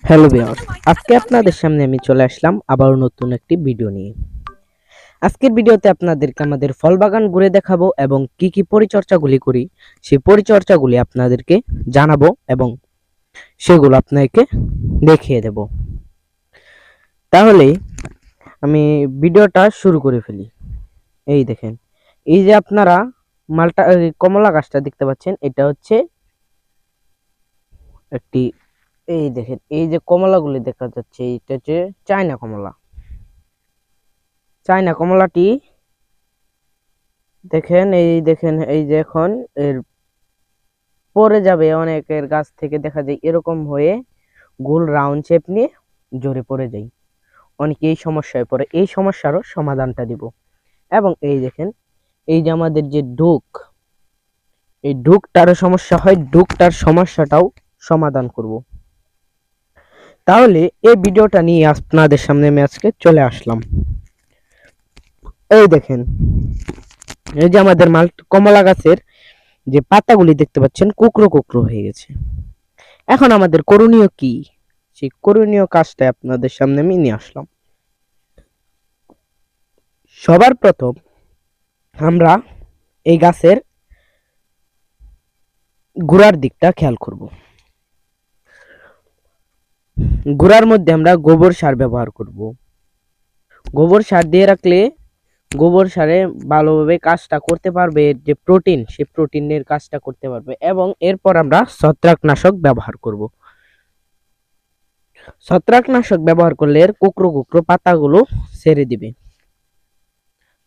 Hello viewers, আজকে আপনাদের সামনে আমি চলে আসলাম আবার নতুন একটি ভিডিও নিয়ে। আজকের ভিডিওতে আপনাদেরকে আমাদের ফল বাগান ঘুরে দেখাবো এবং কি কি পরিচর্যাগুলি করি সেই পরিচর্যাগুলি আপনাদেরকে জানাবো এবং সেগুলো আপনাকে দেখিয়ে দেব। তাহলে আমি ভিডিওটা শুরু করে ফেলি। এই দেখেন, এই যে আপনারা কমলা গাছটা দেখতে পাচ্ছেন, এটা হচ্ছে একটি, এই দেখেন এই যে কমলাগুলি দেখা যাচ্ছে, এটা হচ্ছে চায়না কমলা। চায়না কমলাটি দেখেন এই যে এখন এর পরে যাবে, অনেকের গাছ থেকে দেখা যায় এরকম হয়ে গোল রাউন্ড শেপ নিয়ে ঝরে পড়ে যায়। অনেকে এই সমস্যায় পড়ে, এই সমস্যারও সমাধানটা দিব। এবং এই দেখেন, এই যে আমাদের যে এই ডুকটারও সমস্যা হয়, ডুকটার সমস্যাটাও সমাধান করব। তাহলে এই ভিডিওটা নিয়ে আপনাদের সামনে আমি আজকে চলে আসলাম। এই দেখেন, এই যে আমাদের কমলা গাছের যে পাতাগুলি দেখতে পাচ্ছেন কুকড়ো কুকড়ো হয়ে গেছে। এখন আমাদের করণীয় কি, সেই করণীয় কাজটা আপনাদের সামনে আমি নিয়ে আসলাম। সবার প্রথম আমরা এই গাছের গোড়ার দিকটা খেয়াল করব। গোড়ার মধ্যে আমরা গোবর সার ব্যবহার করব। গোবর সার দিয়ে রাখলে গোবর সারে ভালোভাবে কাজটা করতে পারবে, যে প্রোটিন, সেই প্রোটিনের কাজটা করতে পারবে। এবং এরপর আমরা ছত্রাকনাশক ব্যবহার করব। ছত্রাকনাশক ব্যবহার করলে এর কুকড়ো কুকড়ো পাতাগুলো ছেড়ে দিবে।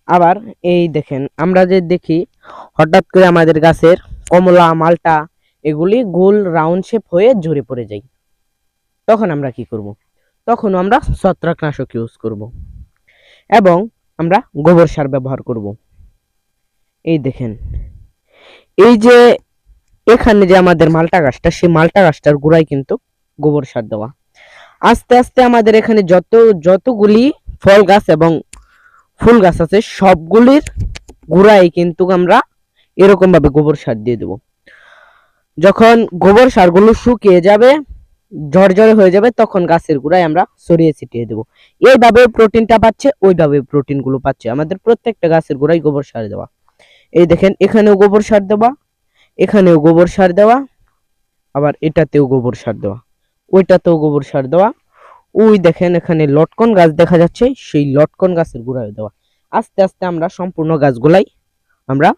আবার এই দেখেন, আমরা যে দেখি হঠাৎ করে আমাদের গাছের কমলা, মালটা এগুলি গোল রাউন্ড শেপ হয়ে ঝরে পড়ে যায়, তখন আমরা কি করব? তখন আমরা ছত্রাকনাশক ইউজ করব এবং আমরা গোবর সার ব্যবহার করব। এই দেখেন, এই যে এখানে যে আমাদের মালটা গাছটা, সেই মালটা গাছটার গোড়ায় কিন্তু গোবর সার দেওয়া। আস্তে আস্তে আমাদের এখানে যতগুলি ফল গাছ এবং ফুল গাছ আছে, সবগুলির গোড়ায় কিন্তু আমরা এরকম ভাবে গোবর সার দিয়ে দেব। যখন গোবর সারগুলো শুকিয়ে যাবে, ঝরঝরে হয়ে যাবে, তখন গাছের গোড়ায় আমরা ছড়িয়ে ছিটিয়ে দেব। এইভাবে প্রোটিনটা পাচ্ছে, ওইভাবে প্রোটিন গুলো পাচ্ছে। আমাদের প্রত্যেকটা গাছের গোড়ায় গোবর সার দেওয়া। এই দেখেন, এখানেও গোবর সার দেওয়া, এখানেও গোবর সার দেওয়া, আবার এটাতেও গোবর সার দেওয়া, ওইটাতেও গোবর সার দেওয়া। ওই দেখেন এখানে লটকন গাছ দেখা যাচ্ছে, সেই লটকন গাছের গোড়ায় দেওয়া। আস্তে আস্তে আমরা সম্পূর্ণ গাছগুলাই আমরা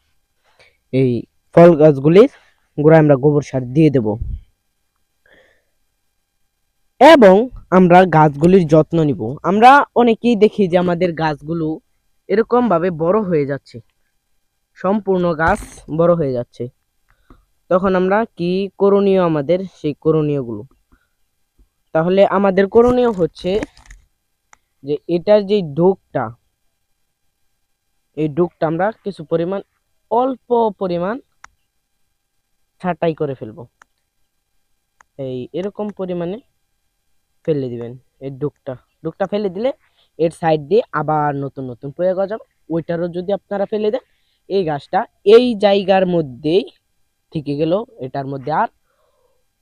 এই ফল গাছগুলির গোড়ায় আমরা গোবর সার দিয়ে দেব। এবং আমরা গাছগুলির যত্ন নিব। আমরা অনেকেই দেখি যে আমাদের গাছগুলো এরকম ভাবে বড় হয়ে যাচ্ছে, সম্পূর্ণ গাছ বড় হয়ে যাচ্ছে। তখন আমরা কি করণীয়, আমাদের সেই করণীয়গুলো, তাহলে আমাদের করণীয় হচ্ছে যে এটার যে ডোকটা, এই ডোকটা আমরা কিছু পরিমাণ, অল্প পরিমাণ ছাঁটাই করে ফেলবো। এই এরকম পরিমাণে ফেলে দিবেন। এই ডুকটা ফেলে দিলে এর সাইড দিয়ে আবার নতুন নতুন প্রয়োগ হয়ে যাবে। ওইটারও যদি আপনারা ফেলে দেন, এই গাছটা এই জায়গার মধ্যেই থেকে গেল, এটার মধ্যে আর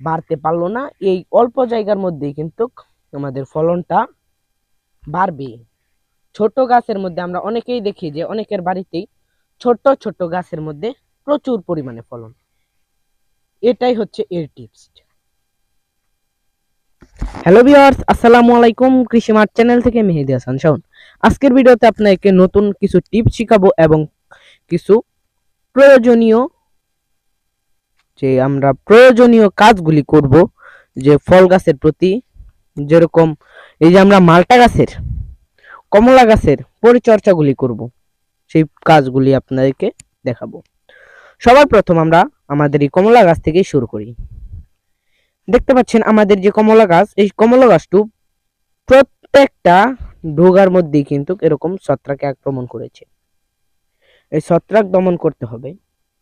বাড়তে পারলো না। এই অল্প জায়গার মধ্যেই কিন্তু আমাদের ফলনটা বাড়বে। ছোট গাছের মধ্যে আমরা অনেকেই দেখি যে অনেকের বাড়িতেই ছোট ছোট গাছের মধ্যে প্রচুর পরিমাণে ফলন। এটাই হচ্ছে এর টিপস। হ্যালো ভিউয়ার্স, আসসালামু আলাইকুম। কৃষি মার্ট চ্যানেল থেকে মেহেদি হাসান শাওন। আজকের ভিডিওতে আপনাকে নতুন কিছু টিপস শিখাবো এবং কিছু প্রয়োজনীয়, যে আমরা প্রয়োজনীয় কাজগুলি করব যে ফল গাছের প্রতি। যেরকম এই যে আমরা মালটা গাছের, কমলা গাছের পরিচর্যাগুলি করব, সেই কাজগুলি আপনাদেরকে দেখাবো। সবার প্রথম আমরা আমাদের এই কমলা গাছ থেকেই শুরু করি। দেখতে পাচ্ছেন আমাদের যে কমলা গাছ, এই কমলা গাছটু প্রত্যেকটা ডোগার মধ্যেই কিন্তু এরকম ছত্রাকে আক্রমণ করেছে। এই ছত্রাক দমন করতে হবে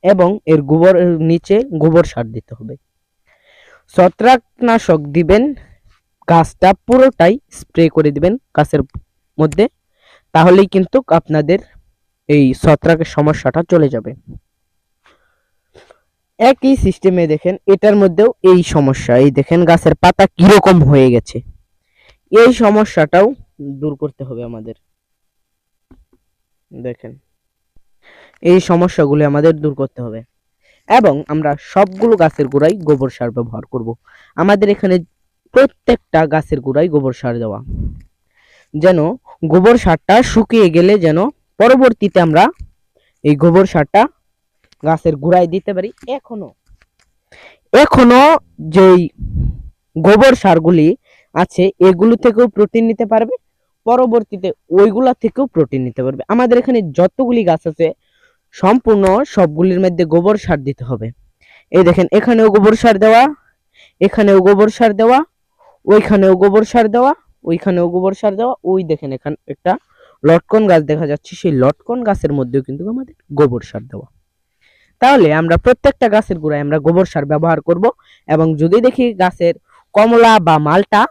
এবং এর নিচে গোবর সার দিতে হবে। ছত্রাকনাশক দিবেন, গাছটা পুরোটাই স্প্রে করে দিবেন গাছের মধ্যে, তাহলেই কিন্তু আপনাদের এই ছত্রাকের সমস্যাটা চলে যাবে। একই সিস্টেমে দেখেন এটার মধ্যেও এই সমস্যা, এই দেখেন গাছের পাতা কিরকম হয়ে গেছে, এই সমস্যাটাও দূর করতে হবে আমাদের। দেখেন এই সমস্যাগুলো আমাদের দূর করতে হবে এবং আমরা সবগুলো গাছের গোড়ায় গোবর সার ব্যবহার করব। আমাদের এখানে প্রত্যেকটা গাছের গোড়ায় গোবর সার দেওয়া, যেন গোবর সারটা শুকিয়ে গেলে যেন পরবর্তীতে আমরা এই গোবর সারটা গাছের গোড়ায় দিতে পারি। এখনো এখনো যেই গোবর সারগুলি আছে এগুলো থেকেও প্রোটিন নিতে পারবে, পরবর্তীতে ওইগুলা থেকেও প্রোটিন নিতে পারবে। আমাদের এখানে যতগুলি গাছ আছে সম্পূর্ণ সবগুলির মধ্যে গোবর সার দিতে হবে। এই দেখেন এখানেও গোবর সার দেওয়া, এখানেও গোবর সার দেওয়া, ওইখানেও গোবর সার দেওয়া, ওইখানেও গোবর সার দেওয়া। ওই দেখেন এখানে একটা লটকন গাছ দেখা যাচ্ছে, সেই লটকন গাছের মধ্যেও কিন্তু আমাদের গোবর সার দেওয়া। তাহলে আমরা প্রত্যেকটা গাছের গোড়ায় আমরা গোবর সার ব্যবহার করব এবং যদি দেখি গাছের কমলা বা মালটা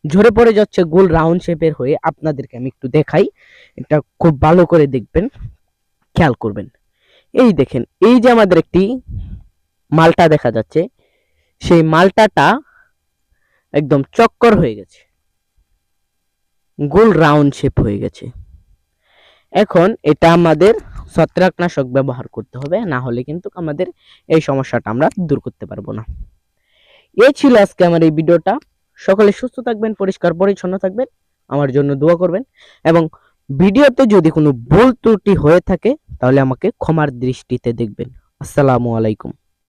ঝরে পড়ে যাচ্ছে গোল রাউন্ড শেপের হয়ে, আপনাদেরকে আমি একটু দেখাই, এটা খুব ভালো করে দেখবেন, খেয়াল করবেন। এই দেখেন এই যে আমাদের একটি মালটা দেখা যাচ্ছে, সেই মালটাটা একদম চক্কর হয়ে গেছে, গোল রাউন্ড শেপ হয়ে গেছে। এখন এটা আমাদের ছত্রাকনাশক ব্যবহার করতে হবে, না হলে কিন্তু আমাদের এই সমস্যাটা আমরা দূর করতে পারবো না। এই ছিল আজকে আমার এই ভিডিওটা। সকলে সুস্থ থাকবেন, পরিষ্কার পরিচ্ছন্ন থাকবেন, আমার জন্য দোয়া করবেন এবং ভিডিওতে যদি কোনো ভুল ত্রুটি হয়ে থাকে তাহলে আমাকে ক্ষমার দৃষ্টিতে দেখবেন। আসসালামু আলাইকুম।